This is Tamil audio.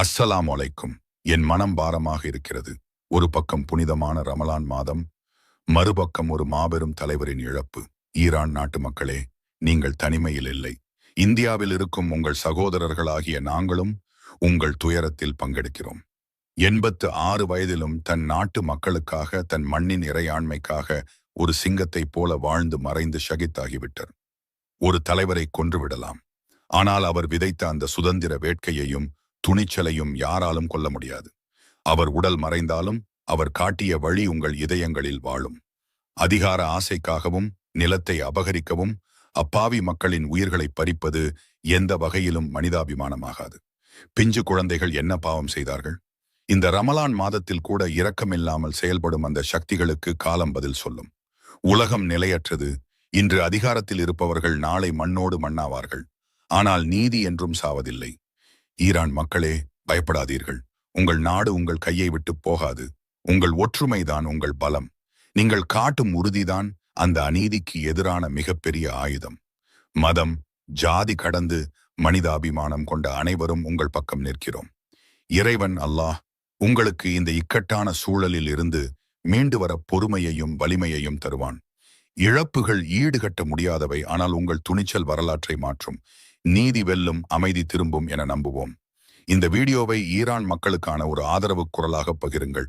அஸ்ஸலாமு அலைக்கும். என் மனம் பாரமாக இருக்கிறது. ஒரு பக்கம் புனிதமான ரமலான் மாதம், மறுபக்கம் ஒரு மாபெரும் தலைவரின் இழப்பு. ஈரான் நாட்டு மக்களே, நீங்கள் தனிமையில் இல்லை. இந்தியாவில் இருக்கும் உங்கள் சகோதரர்களாகிய நாங்களும் உங்கள் துயரத்தில் பங்கெடுக்கிறோம். 86 வயதிலும் தன் நாட்டு மக்களுக்காக, தன் மண்ணின் இறையாண்மைக்காக ஒரு சிங்கத்தைப் போல வாழ்ந்து மறைந்து ஷகித்தாகிவிட்டார். ஒரு தலைவரை கொன்றுவிடலாம், ஆனால் அவர் விதைத்த அந்த சுதந்திர வேட்கையையும் துணிச்சலையும் யாராலும் கொல்ல முடியாது. அவர் உடல் மறைந்தாலும் அவர் காட்டிய வழி உங்கள் இதயங்களில் வாழும். அதிகார ஆசைக்காகவும் நிலத்தை அபகரிக்கவும் அப்பாவி மக்களின் உயிர்களை பறிப்பது எந்த வகையிலும் மனிதாபிமானமாகாது. பிஞ்சு குழந்தைகள் என்ன பாவம் செய்தார்கள்? இந்த ரமலான் மாதத்தில் கூட இரக்கமில்லாமல் செயல்படும் அந்த சக்திகளுக்கு காலம் பதில் சொல்லும். உலகம் நிலையற்றது. இன்று அதிகாரத்தில் இருப்பவர்கள் நாளை மண்ணோடு மண்ணாவார்கள். ஆனால் நீதி என்றும் சாவதில்லை. ஈரான் மக்களே, பயப்படாதீர்கள். உங்கள் நாடு உங்கள் கையை விட்டு போகாது. உங்கள் ஒற்றுமைதான் உங்கள் பலம். நீங்கள் காட்டும் உறுதிதான் அந்த அநீதிக்கு எதிரான மிகப்பெரிய ஆயுதம். மதம், ஜாதி கடந்து மனிதாபிமானம் கொண்ட அனைவரும் உங்கள் பக்கம் நிற்கிறோம். இறைவன் அல்லாஹ் உங்களுக்கு இந்த இக்கட்டான சூழலில் இருந்து மீண்டு வர பொறுமையையும் வலிமையையும் தருவான். இழப்புகள் ஈடுகட்ட முடியாதவை, ஆனால் உங்கள் துணிச்சல் வரலாற்றை மாற்றும். நீதி வெல்லும், அமைதி திரும்பும் என நம்புவோம். இந்த வீடியோவை ஈரான் மக்களுக்கான ஒரு ஆதரவு குரலாக பகிருங்கள்.